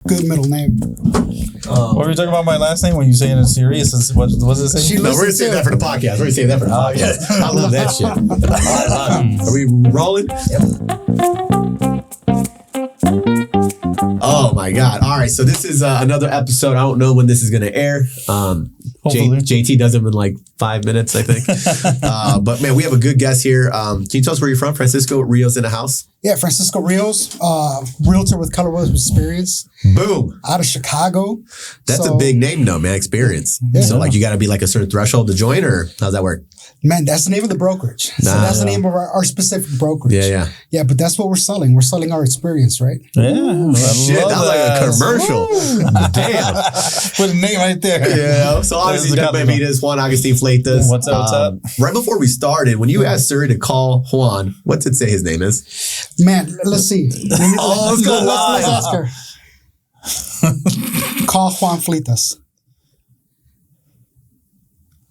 Good middle name. What were you talking about my last name when you say it in serious? What does it say? No, we're going to save that for the podcast. We're going to save that for the podcast. I love that shit. Are we rolling? Oh my God. All right. So this is another episode. I don't know when this is going to air. JT does them in like 5 minutes, I think. But man, we have a good guest here. Can you tell us where you're from? Francisco Rios in the house? Yeah, Francisco Rios, realtor with Colorado Experience. Boom. Out of Chicago. That's a big name though, man. Experience. Yeah. So like you got to be like a certain threshold to join, or how's that work? Man, that's the name of the brokerage. So that's the name of our specific brokerage. Yeah. Yeah, but that's what we're selling. We're selling our experience, right? Yeah. Shit, that's like a commercial. Damn. Put a name right there. Yeah. So obviously, Benavides, Juan Fleitas. What's up? Right before we started, when you asked Siri to call Juan, what's it say his name is? Man, let's see. Let's go live. Let's ask her. Call Juan Fleitas.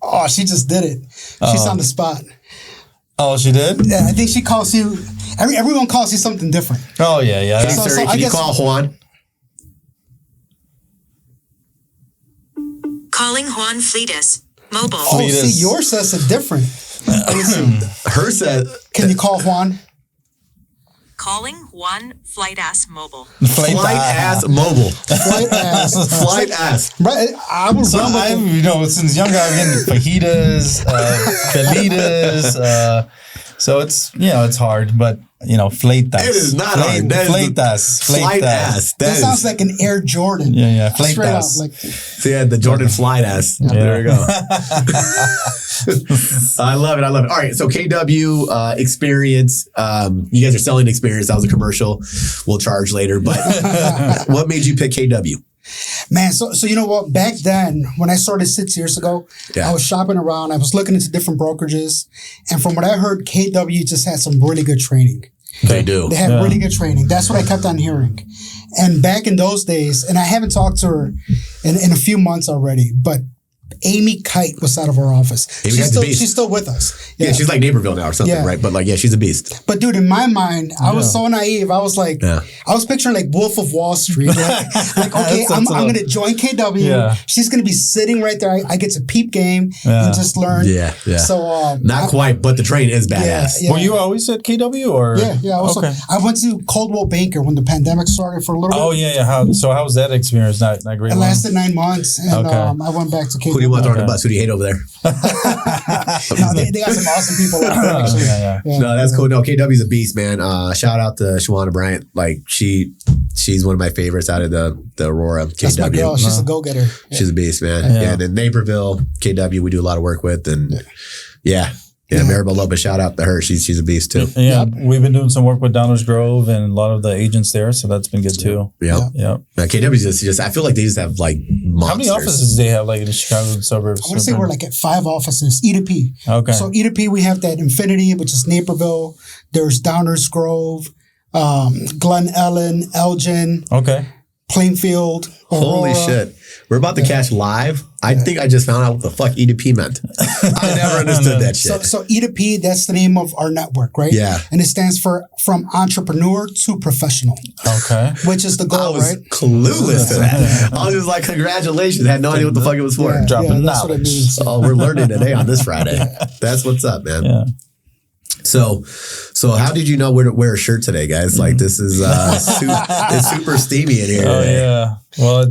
Oh, she just did it. She's on the spot. Oh, she did? Yeah, I think she calls you. Everyone calls you something different. Oh, yeah. Hey, Siri, can you call Juan? Calling Juan Fleitas. Mobile. Oh, see, yours says it different. Her said. Can you call Juan? Calling Juan Fleitas Mobile. Fleitas Mobile. Fleitas. Right. I was since younger, I've been fajitas, felitas. So it's it's hard, but Fleitas. It is not hard. Fleitas. That sounds like an Air Jordan. Yeah. Fleitas. So yeah, the Jordan Fleitas. Yeah. There we go. I love it. All right. So KW Experience. You guys are selling Experience. That was a commercial. We'll charge later. But what made you pick KW? Man, so you know what? Back then, when I started 6 years ago, I was shopping around. I was looking into different brokerages. And from what I heard, KW just had some really good training. They do. They had really good training. That's what I kept on hearing. And back in those days, and I haven't talked to her in a few months already, but Amy Kite was out of our office. She's still with us. Yeah, she's like Naperville now or something, right? But she's a beast. But dude, in my mind, I was so naive. I was like, I was picturing like Wolf of Wall Street. Like okay, I'm going to join KW. Yeah. She's going to be sitting right there. I get to peep game and just learn. Yeah. So not quite, but the train is badass. Were you always at KW or? Yeah. I went to Coldwell Banker when the pandemic started for a little bit. Oh yeah. How was that experience? Not great. It lasted 9 months, and I went back to KW. Who do you want to throw on the bus? Who do you hate over there? No, they got some awesome people out there, actually. Yeah. No, that's cool. No, KW's a beast, man. Shout out to Shawana Bryant. Like she's one of my favorites out of the Aurora KW. That's my girl. She's a go-getter. She's a beast, man. Yeah. And in Naperville, KW, we do a lot of work with, and Maribel Lopez, shout out to her. She's a beast too. Yeah, we've been doing some work with Downers Grove and a lot of the agents there, so that's been good too. Yeah. KW's just I feel like they just have like monsters. How many offices do they have like in the Chicago suburbs? I want to say we're like at 5 offices. E to P. Okay. So E to P, we have that Infinity, which is Naperville. There's Downers Grove, Glen Ellen, Elgin. Okay. Plainfield. Aurora. Holy shit. We're about to catch live. I think I just found out what the fuck E2P meant. I never understood that shit. So E2P, that's the name of our network, right? Yeah. And it stands for From Entrepreneur to Professional. Okay. Which is the goal, right? I was clueless to that. I was just like, congratulations. I had no idea what the fuck it was for. Dropping that's what it means. Oh, we're learning today on this Friday. That's what's up, man. Yeah. So how did you know where to wear a shirt today, guys? Like this is it's super steamy in here. Oh yeah. Well,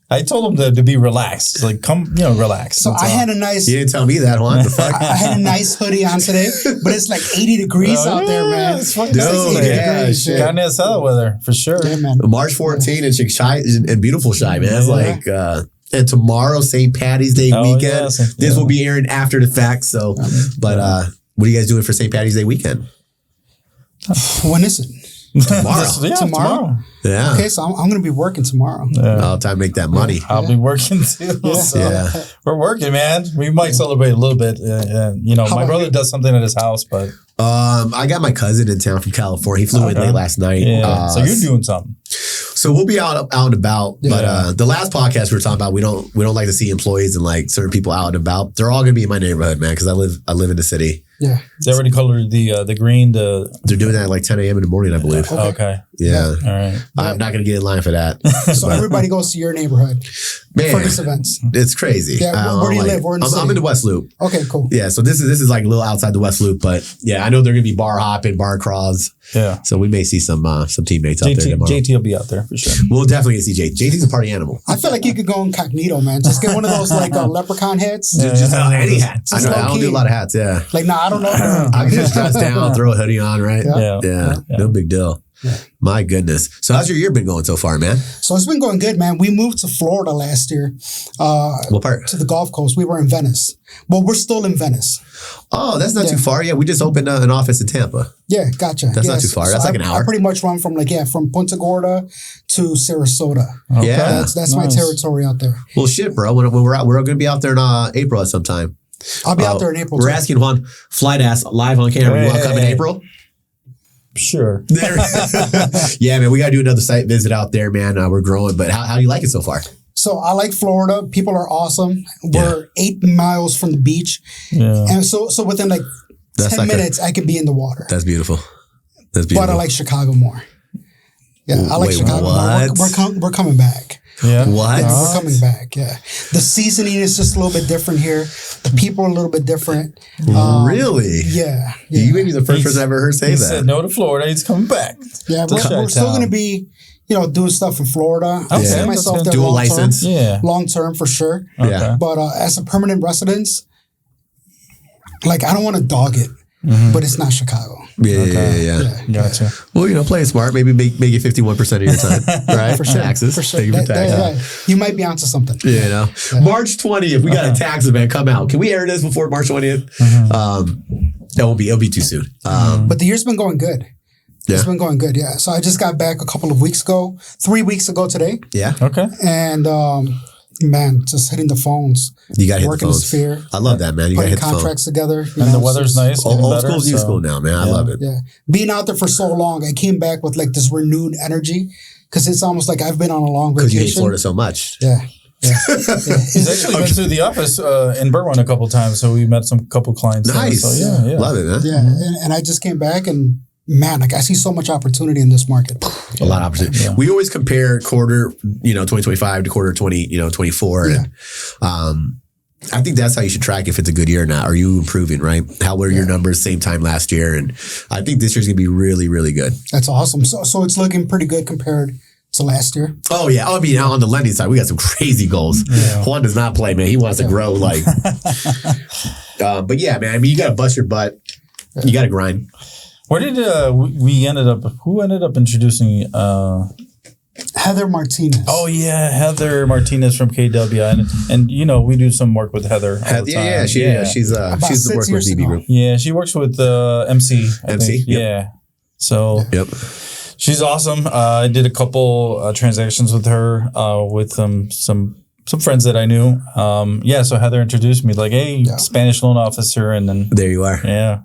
I told him to be relaxed. Like come, relax. So I had a nice. You didn't tell me that, Juan. The fuck? I had a nice hoodie on today, but it's like 80 degrees out there, man. It's fucking degrees. Carne asada weather for sure. Yeah, man. March 14 in beautiful Shy, man. It's like. And tomorrow, St. Patty's Day weekend. This will be airing after the fact. So, but what are you guys doing for St. Patty's Day weekend? When is it? Tomorrow. Tomorrow? Yeah. Okay, so I'm going to be working tomorrow. Time to make that money. I'll be working too. We're working, man. We might celebrate a little bit. My brother does something at his house, but I got my cousin in town from California. He flew in late last night. Yeah. So you're doing something. So we'll be out and about. But the last podcast we were talking about, we don't like to see employees and like certain people out and about. They're all going to be in my neighborhood, man, because I live in the city. Yeah. They already colored the green. They're doing that at like 10 a.m. in the morning, I believe. Okay. Yeah. All right. I'm not going to get in line for that. So everybody goes to your neighborhood for these events. It's crazy. Yeah. Where do you live? We're in the city. I'm in the West Loop. Okay, cool. Yeah. So this is like a little outside the West Loop, but yeah, I know they're going to be bar hopping, bar crawls. Yeah. So we may see some teammates out there tomorrow. JT will be out there for sure. We'll definitely see JT. JT's a party animal. I feel like you could go incognito, man. Just get one of those like leprechaun hats. Just any hats. I don't do a lot of hats. Yeah. Like, nah, I don't know. I can just dress down, throw a hoodie on, right? Yeah. No big deal. Yeah. My goodness. So how's your year been going so far, man? So it's been going good, man. We moved to Florida last year. What part? To the Gulf Coast. We were in Venice. Well, we're still in Venice. Oh, that's not too far. Yeah, we just opened an office in Tampa. Yeah, gotcha. That's not too far. That's like an hour. I pretty much run from from Punta Gorda to Sarasota. Okay. Yeah. That's my territory out there. Well, shit, bro. When we're out, we're going to be out there in April at some time. I'll be out there in April. We're asking Juan Fleitas live on camera. You want to come in April? Sure. Yeah, man. We got to do another site visit out there, man. We're growing. But how do you like it so far? So I like Florida. People are awesome. We're 8 miles from the beach. Yeah. And so within like 10 minutes, I can be in the water. That's beautiful. That's beautiful. But I like Chicago more. Yeah, I like Chicago more. We're coming back. Yeah. What? Yeah, we're coming back. Yeah. The seasoning is just a little bit different here. The people are a little bit different. Really? Yeah. You may be the first person I've ever heard say that. He said no to Florida. He's coming back. Yeah, we're still going to be, doing stuff in Florida. I see myself there dual license. Long term for sure. Yeah. But as a permanent residence, like I don't want to dog it. But it's not Chicago. Yeah. Gotcha. Well, play it smart. Maybe make it 51% of your time, right? For sure. Taxes. For sure. Thank you for taxes. You might be onto something. Yeah. March 20th, we got a tax event come out. Can we air this before March 20th? It'll be too soon. But the year's been going good. Yeah. It's been going good. Yeah. So I just got back a couple of weeks ago, 3 weeks ago today. Yeah. Okay. And man, just hitting the phones. You got to hit working the phones. the sphere. I love that, man. You got to hit the contracts together. And the weather's nice. Old school's new school now, man. I love it. Yeah. Being out there for so long, I came back with like this renewed energy because it's almost like I've been on a long vacation. Because you hate Florida so much. Yeah. He's actually been through the office in Berwyn a couple times, so we met some couple clients. Nice. So, yeah. Love it, man. Yeah. And I just came back and man, like I see so much opportunity in this market. A lot of opportunity. Yeah. We always compare quarter, 2025 to quarter 2024. Yeah. And I think that's how you should track if it's a good year or not. Are you improving, right? How were your numbers same time last year? And I think this year's going to be really, really good. That's awesome. So it's looking pretty good compared to last year. Oh, yeah. I mean, on the lending side, we got some crazy goals. Yeah. Juan does not play, man. He wants to grow like. But yeah, man, I mean, you got to bust your butt. You got to grind. Where did we ended up? Who ended up introducing Heather Martinez? Oh yeah, Heather Martinez from KW, and we do some work with Heather. All the time. She's the work with DB group. Yeah, she works with MC. MC, yep. Yeah. So she's awesome. I did a couple transactions with her with some friends that I knew. So Heather introduced me like, hey, Spanish loan officer, and then there you are. Yeah.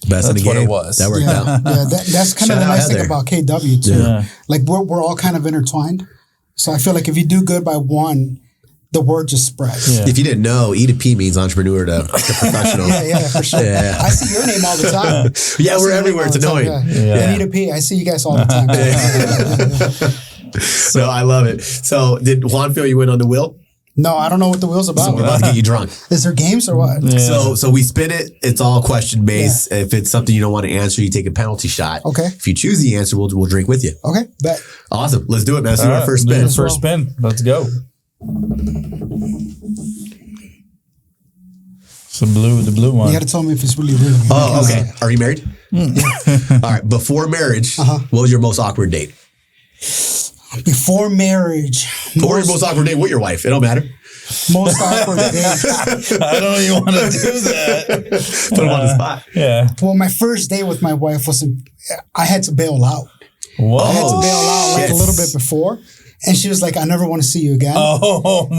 Best in the game. What it was. That worked out. Yeah, that's kind of the nice thing about KW too. Yeah. Like we're all kind of intertwined. So I feel like if you do good by one, the word just spreads. Yeah. If you didn't know, E2P means entrepreneur to professional. Yeah, for sure. Yeah. I see your name all the time. Yeah, we're everywhere. It's annoying. And E2P, I see you guys all the time. So I love it. So did Juan fill you in on the wheel? No, I don't know what the wheel's about. So we're about to get you drunk. Is there games or what? Yeah. So we spin it. It's all question based. Yeah. If it's something you don't want to answer, you take a penalty shot. Okay. If you choose the answer, we'll drink with you. Okay. Bet. Awesome. Let's do it, man. Let's do our first spin. First spin. Let's go. It's the blue one. You got to tell me if it's really real. Oh, okay. Are you married? All right. Before marriage, what was your most awkward date? Before marriage. Or your most awkward date with your wife. It don't matter. Most awkward date. I don't even want to do that. Put him on the spot. Yeah. Well, my first date with my wife I had to bail out. Whoa. I had to bail out like a little bit before. And she was like, I never want to see you again. Oh my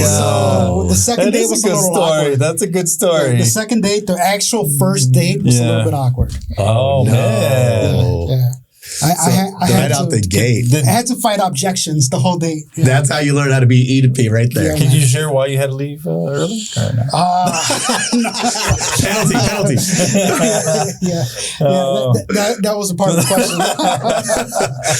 God. So the second date was a little awkward. That's a good story. The second date, the actual first date was a little bit awkward. Oh, man. Yeah. I had out the gate. I had to fight objections the whole day. Yeah. That's how you learn how to be E to P right there. Can you share why you had to leave early? Penalty. That was a part of the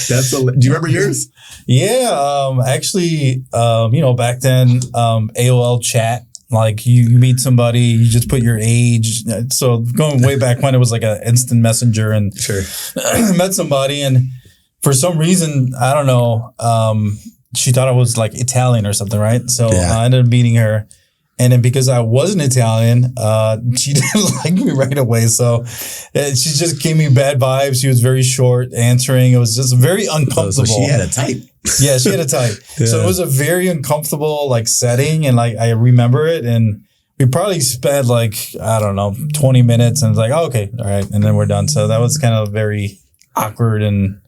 question. Do you remember yours? Yeah, actually, back then, AOL chat. Like you meet somebody, you just put your age. So going way back when it was like an instant messenger, and sure, met somebody, and for some reason I don't know, she thought I was like Italian or something, right? So I ended up meeting her, and then because I wasn't Italian, she didn't like me right away. So she just gave me bad vibes. She was very short answering. It was just very uncomfortable. So she had a type. Yeah, she had a type. Yeah. So it was a very uncomfortable like setting, and like I remember it, and we probably spent like, I don't know, 20 minutes, and it's like, oh, okay, all right, and then we're done. So that was kind of very awkward, and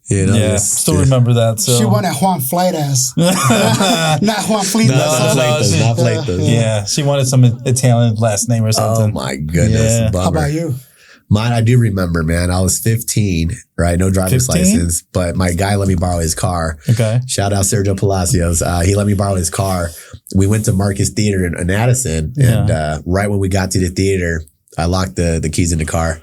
still remember that. So she wanted Juan Fleitas, not Juan Fleitas. Not Fleitas. Yeah, she wanted some Italian last name or something. Oh my goodness! Yeah. Bummer. How about you? Mine, I do remember, man. I was 15, right? No driver's 15? license, but my guy let me borrow his car. Okay. Shout out Sergio Palacios. He let me borrow his car. We went to Marcus Theater in Addison, and right when we got to the theater, I locked the keys in the car,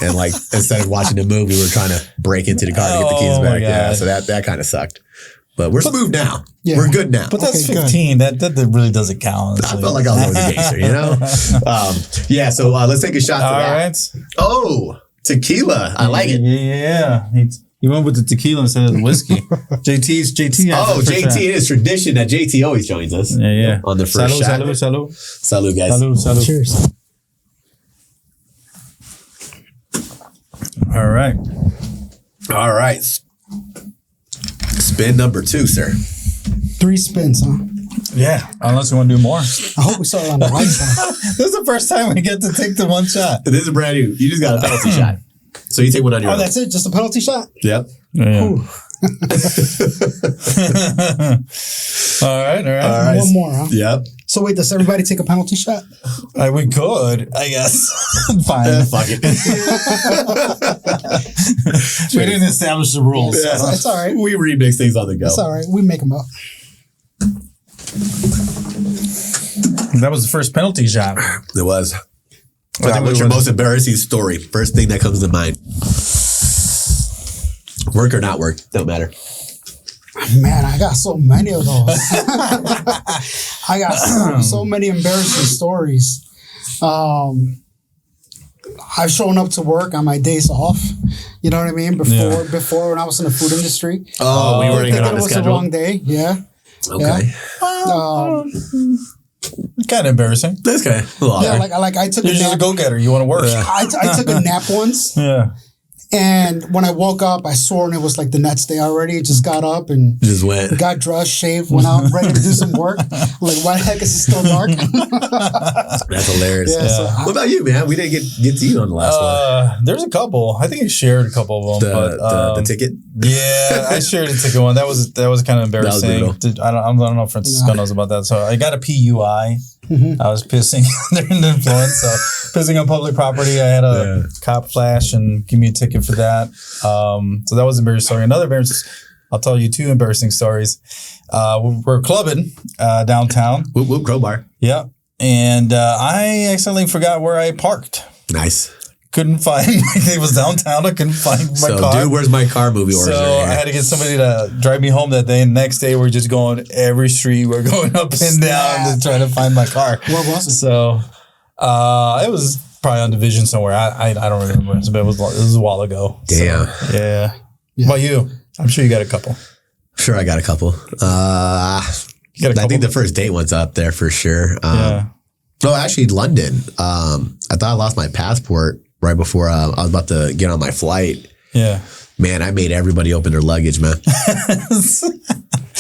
and like instead of watching the movie, we were trying to break into the car to get the keys back. Yeah, so that kind of sucked. But we're smooth now. Yeah. We're good now. But that's 15. That really doesn't count. I felt like I was always a gangster, you know? So let's take a shot to that. All right. Oh, tequila. I like it. Yeah. He went with the tequila instead of the whiskey. JT. JT, it is tradition that JT always joins us. Yeah. On the first shot. Salud. Salud, guys. Salud. Cheers. All right. Spin number 2, sir. 3 spins, huh? Yeah, unless you want to do more. I hope we start on the right side. This is the first time we get to take the one shot. This is brand new. You just got a penalty shot. So you take one on your own. Oh, that's it? Just a penalty shot? Yep. Yeah. All right. One more, huh? Yep. So wait, does everybody take a penalty shot? We could, I guess. Fine. Fuck it. We didn't establish the rules. Yeah, it's all right. We remix things on the go. It's all right. We make them up. That was the first penalty shot. It was. What's your most embarrassing story? First thing that comes to mind. Work or not work, don't matter. Man, I got so many of those. I got so many embarrassing stories. I've shown up to work on my days off. You know what I mean? Before when I was in the food industry. Oh, we weren't even on the schedule. It was the wrong day. Yeah. Okay. Yeah. Kind of embarrassing. That's kind of a lot. Yeah, like I took You're a just nap. a go-getter. You want to work. I took a nap once. Yeah. And when I woke up, I swore and it was like the next day already. I just got up and just went. Got dressed, shaved, went out, ready to do some work. Like, why the heck is it still dark? That's hilarious. Yeah, so what about you, man? We didn't get to you on the last one. There's a couple. I think I shared a couple of them. The ticket? Yeah, I shared a ticket one. That was kind of embarrassing. I don't know if Francisco knows about that. So I got a PUI. Mm-hmm. I was pissing under an influence, so pissing on public property. I had a cop flash and give me a ticket for that. So that was an embarrassing story. Another embarrassing, I'll tell you 2 embarrassing stories. We're clubbing downtown. Whoop, whoop, crowbar. Yeah. And I accidentally forgot where I parked. Nice. Couldn't find, it was downtown. I couldn't find my car. Dude, where's my car movie origin? So I had to get somebody to drive me home that day. And next day, we're just going every street. We're going up and down to try to find my car. Where was it? So it was probably on Division somewhere. I don't remember. But it was a while ago. Damn. So, yeah. What about you? I'm sure you got a couple. Sure, I got a couple. I think the first date one's up there for sure. No, actually, London. I thought I lost my passport right before I was about to get on my flight. Yeah. Man, I made everybody open their luggage, man.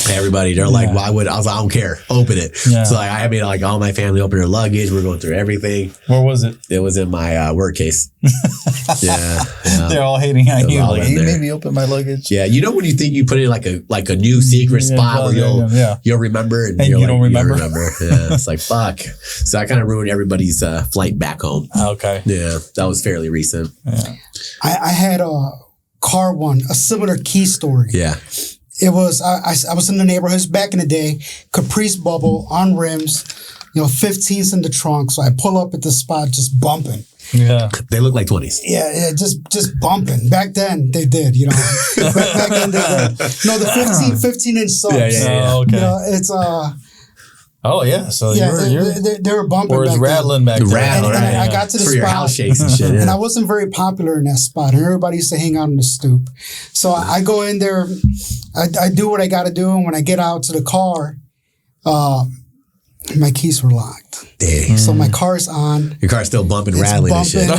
Everybody, they're like, why would I was like, I don't care. Open it. Yeah. So like I made like all my family open their luggage. We're going through everything. Where was it? It was in my work case. Yeah. They're all hating on you. Like, hey, maybe open my luggage. Yeah. You know when you think you put it in like a new secret spot where you'll remember and you don't remember. Yeah. It's like fuck. So I kind of ruined everybody's flight back home. Okay. Yeah. That was fairly recent. Yeah. I had car one, a similar key story. Yeah. It was, I was in the neighborhoods back in the day, Caprice bubble on rims, 15s in the trunk. So I pull up at the spot just bumping. Yeah. They look like 20s. Yeah, just bumping. Back then, they did, back then, they did. No, the 15-inch subs. Yeah. Oh, okay. It's, oh, yeah. So they were bumping or back rattling then. back then. And I got to the for spot. Your house shakes and shit. And I wasn't very popular in that spot. And everybody used to hang out on the stoop. So I go in there, I do what I got to do. And when I get out to the car, my keys were locked. Dang. So my car's on. Your car's still bumping, rattling and shit.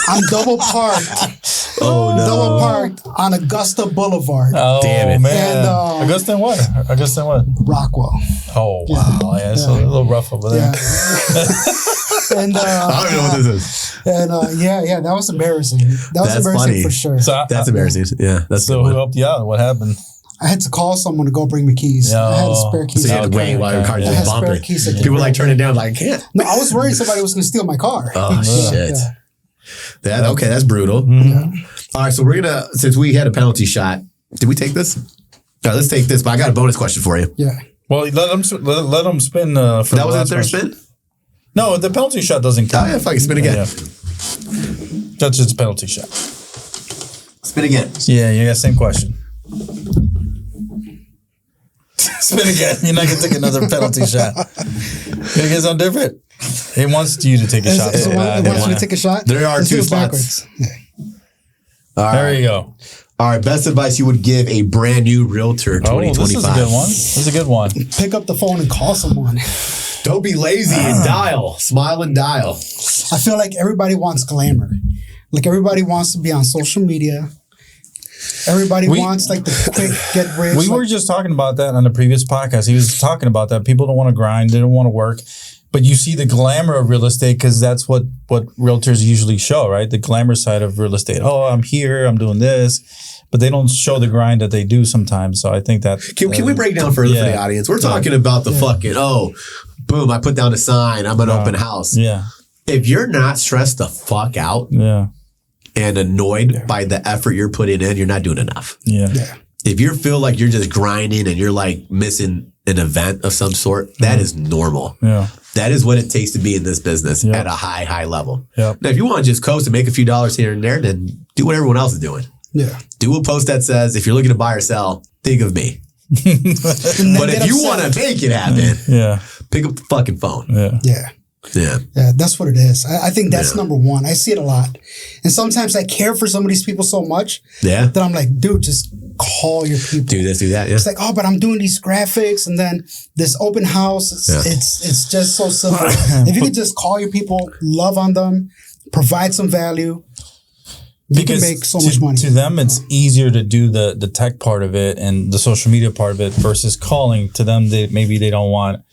I'm double parked. Oh, no. Double parked on Augusta Boulevard. Oh, damn it. Man. And, Augusta and what? Augusta and what? Rockwell. Oh, wow. Yeah, it's a little rough over there. Yeah. And I don't even know what this is. And that was embarrassing. That was That's embarrassing funny. for sure. So That's embarrassing. Yeah. That's So who helped you out? What happened? I had to call someone to go bring me keys. I had a spare keys. So you had to wait while your car I just had bumping. spare keys. People were like turning down like, I can't. No, I was worried somebody was going to steal my car. Oh, shit. Yeah. Okay, that's brutal. Mm-hmm. All right, so we're going to, since we had a penalty shot, did we take this? No, let's take this, but I got a bonus question for you. Yeah. Well, let them spin for that was the third spin? No, the penalty shot doesn't count. Oh, yeah, fucking spin again. Yeah. That's just penalty shot. Spin again. Yeah, you got the same question. Spin again. You're not going to take another penalty shot. You're going to get something different. It wants you to take a shot. So it wants me to take a shot? There are Let's two do it spots. backwards. Yeah. All right. There you go. All right, best advice you would give a brand new realtor 2025. This is a good one. This is a good one. Pick up the phone and call someone. Don't be lazy and dial. Smile and dial. I feel like everybody wants glamour. Like everybody wants to be on social media. Everybody wants like the quick get rich. We were just talking about that on the previous podcast. He was talking about that. People don't want to grind. They don't want to work. But you see the glamour of real estate because that's what realtors usually show, right? The glamour side of real estate. Oh, I'm here. I'm doing this. But they don't show the grind that they do sometimes. So I think that... Can we break down further for the audience? We're talking about the fucking, boom, I put down a sign. I'm an open house. Yeah. If you're not stressed the fuck out and annoyed by the effort you're putting in, you're not doing enough. Yeah. If you feel like you're just grinding and you're like missing an event of some sort, that is normal. Yeah. That is what it takes to be in this business at a high level. Yep. Now, if you want to just coast and make a few dollars here and there, then do what everyone else is doing. Yeah. Do a post that says, if you're looking to buy or sell, think of me. But if you want to make it happen, pick up the fucking phone. Yeah, that's what it is. I think that's number one. I see it a lot. And sometimes I care for some of these people so much that I'm like, dude, just call your people. Do this, do that. Yeah. It's like, but I'm doing these graphics and then this open house. It's just so simple. If you could just call your people, love on them, provide some value, you can make so much money. To them, it's easier to do the tech part of it and the social media part of it versus calling. To them, maybe they don't want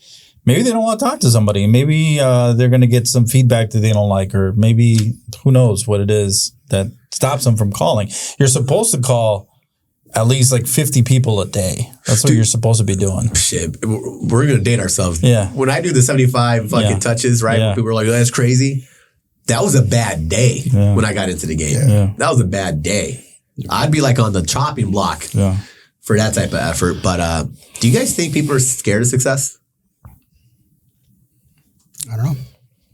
to talk to somebody. Maybe they're going to get some feedback that they don't like, or maybe who knows what it is that stops them from calling. You're supposed to call at least like 50 people a day. That's what you're supposed to be doing. Shit, we're going to date ourselves. Yeah. When I do the 75 fucking touches, right? Yeah. People were like, that's crazy. That was a bad day when I got into the game. Yeah. That was a bad day. I'd be like on the chopping block for that type of effort. But do you guys think people are scared of success? I don't know.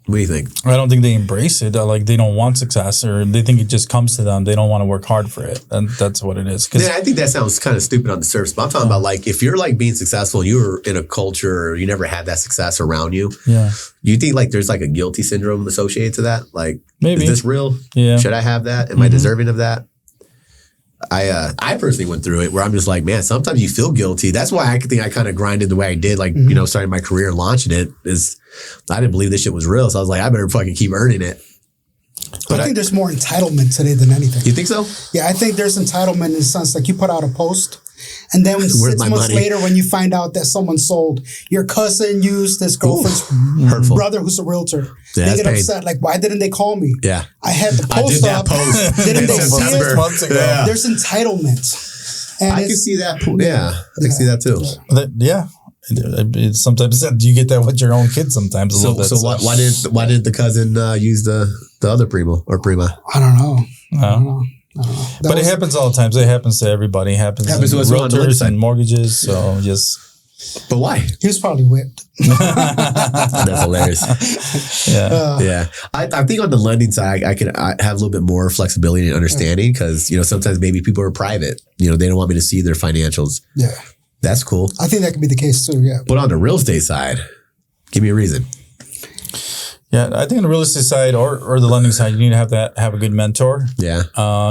What do you think? I don't think they embrace it. Like they don't want success, or they think it just comes to them. They don't want to work hard for it, and that's what it is. Yeah, I think that sounds kind of stupid on the surface, but I'm talking about like if you're like being successful and you were in a culture or you never had that success around you. Yeah. Do you think like there's like a guilty syndrome associated to that? Like, maybe. Is this real? Yeah. Should I have that? Am I deserving of that? I personally went through it where I'm just like, man, sometimes you feel guilty. That's why I think I kind of grinded the way I did, like, you know, starting my career and launching it is I didn't believe this shit was real. So I was like, I better fucking keep earning it. But I think there's more entitlement today than anything. You think so? Yeah, I think there's entitlement in the sense like you put out a post and then 6 months later when you find out that someone sold, your cousin used this girlfriend's brother who's a realtor. They get upset. Like, why didn't they call me? Yeah. I had the post up. Didn't they see it? Months ago. Yeah. There's entitlement. And I can see that. Yeah. I can see that too. Yeah. Sometimes do you get that with your own kids sometimes? So why did the cousin use the other primo or prima? I don't know. But it happens all the time. It happens to everybody. It happens to realtors and mortgages. So just. But why? He was probably whipped. That's hilarious. Yeah. I think on the lending side, I have a little bit more flexibility and understanding because, sometimes maybe people are private. They don't want me to see their financials. Yeah. That's cool. I think that could be the case too, yeah. But on the real estate side, give me a reason. Yeah, I think on the real estate side or the lending side, you need to have a good mentor. Yeah.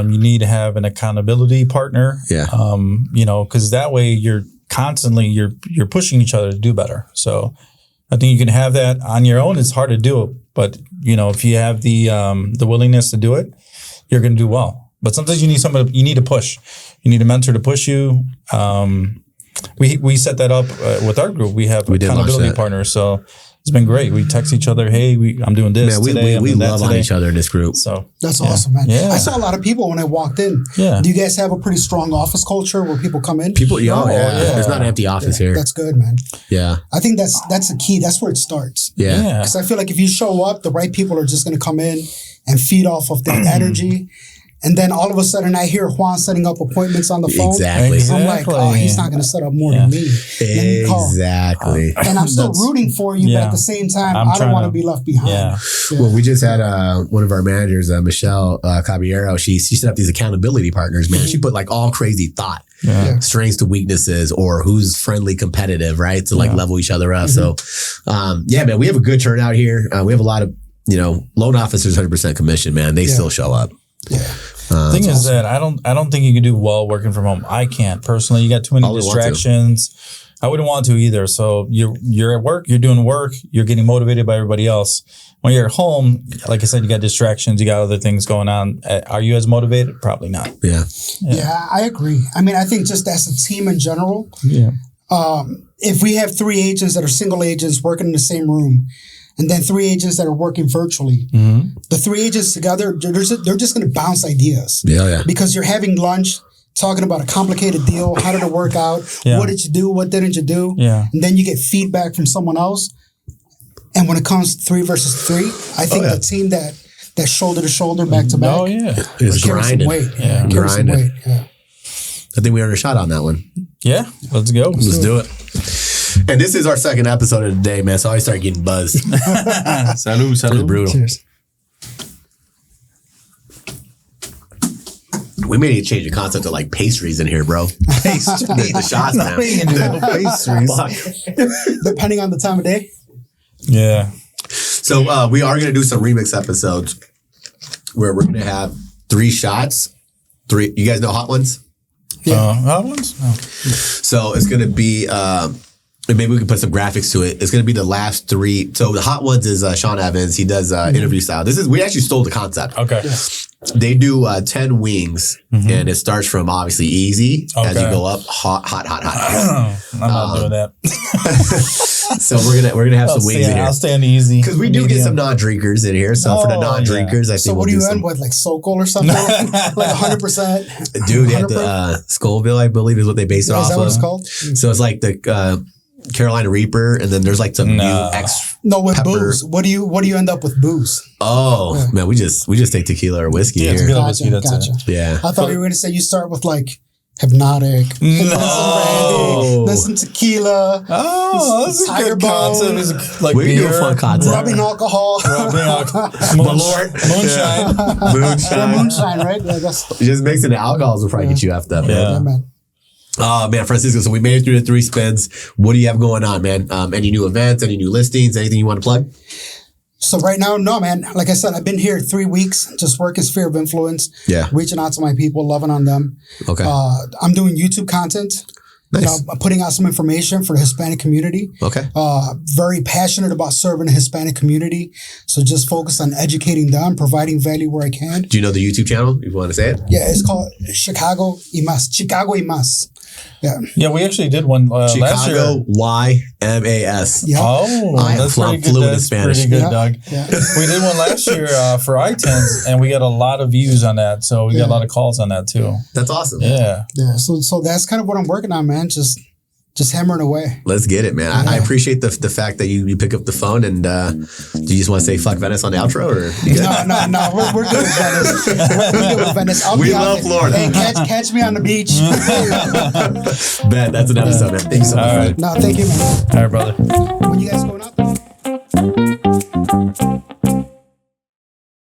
You need to have an accountability partner. Yeah. Because that way you're constantly you're pushing each other to do better. So I think you can have that on your own. It's hard to do it, but if you have the willingness to do it, you're going to do well. But sometimes you need somebody. You need to push. You need a mentor to push you. We set that up with our group. We have accountability partners. So it's been great. We text each other. Hey, I'm doing this today. We love on each other in this group. So that's awesome, man. Yeah. I saw a lot of people when I walked in. Yeah. Do you guys have a pretty strong office culture where people come in? Yeah. There's not an empty office here. That's good, man. Yeah. I think that's the key. That's where it starts. Yeah. Because I feel like if you show up, the right people are just going to come in and feed off of their energy. And then all of a sudden I hear Juan setting up appointments on the phone. Exactly. I'm like, oh, he's not going to set up more than me. Exactly. And I'm still rooting for you, but at the same time, I don't want to be left behind. Yeah. Well, we just had one of our managers, Michelle Caballero. She set up these accountability partners, man. She put like all crazy thought, strengths to weaknesses, or who's friendly competitive, right? To like level each other up. So, man, we have a good turnout here. We have a lot of, loan officers, 100% commission, man. They still show up. Yeah. The thing is that I don't think you can do well working from home. I can't personally. You got too many distractions. I wouldn't want to either. So you're at work, you're doing work, you're getting motivated by everybody else. When you're at home, like I said, you got distractions, you got other things going on. Are you as motivated? Probably not. Yeah, I agree. I mean, I think just as a team in general, if we have 3 agents that are single agents working in the same room, and then 3 agents that are working virtually. The 3 agents together, they're just going to bounce ideas. Yeah. Because you're having lunch, talking about a complicated deal. How did it work out? What did you do? What didn't you do? Yeah. And then you get feedback from someone else. And when it comes to 3 versus 3, I think the team that shoulder to shoulder, back to back, is grinding. Weight. Yeah, grinding. Yeah. I think we earned a shot on that one. Yeah, let's go. Let's do it. And this is our second episode of the day, man. So I start getting buzzed. Salud. It's brutal. Cheers. We may need to change the concept to like pastries in here, bro. Pastries. Need the shots, man. Pastries. Depending on the time of day. Yeah. So we are going to do some remix episodes where we're going to have 3 shots. 3. You guys know Hot Ones? Yeah. Hot Ones? No. So it's going to be... maybe we can put some graphics to it. It's going to be the last 3. So the Hot Ones is Sean Evans. He does interview style. We actually stole the concept. Okay. Yeah. They do 10 wings, and it starts from obviously easy as you go up, hot. I'm not doing that. So we're gonna have some wings in here. I'll stand easy because we do get some non-drinkers in here. So for the non-drinkers, I think. So what do you end with, like Sokol or something? Like 100%. Dude, at the Scoville, I believe, is what they base it off of. Is that what it's called? So it's like the Carolina Reaper, and then there's like some new X. No, with pepper. booze. What do you end up with booze? Oh man, we just take tequila or whiskey here. Gotcha. Yeah, I thought you were going to say you start with like Hypnotic, no, then some tequila. Oh, that's a good concept. It's like we do a fun concept. Rubbing alcohol. Moonshine. Moonshine, right? Yeah, that's just mixing the alcohols will probably get you effed up. Yeah, man. Man, Francisco, so we made it through the 3 spins. What do you have going on, man? Any new events, any new listings, anything you want to plug? So right now, no, man. Like I said, I've been here 3 weeks, just working Sphere of Influence. Yeah. Reaching out to my people, loving on them. Okay. I'm doing YouTube content. Nice. Putting out some information for the Hispanic community. Okay. Very passionate about serving the Hispanic community. So just focus on educating them, providing value where I can. Do you know the YouTube channel? If you want to say it? Yeah, it's called Chicago y Mas. Yeah, we actually did one last year. Chicago YMAS. Yeah. Oh, that's pretty good. Fluent in That's Spanish. pretty good, Doug. Yeah. We did one last year for I-10s, and we got a lot of views on that. So we got a lot of calls on that too. That's awesome. Yeah. Yeah. So that's kind of what I'm working on, man. Just just hammering away. Let's get it, man. I appreciate the fact that you pick up the phone and do you just want to say fuck Venice on the outro or? No. We're good with Venice. We're good with Venice. We love Florida. Hey, catch me on the beach. Bet that's an episode, man. Thank you so much. All right. No, thank you, man. All right, brother. When you guys going out there?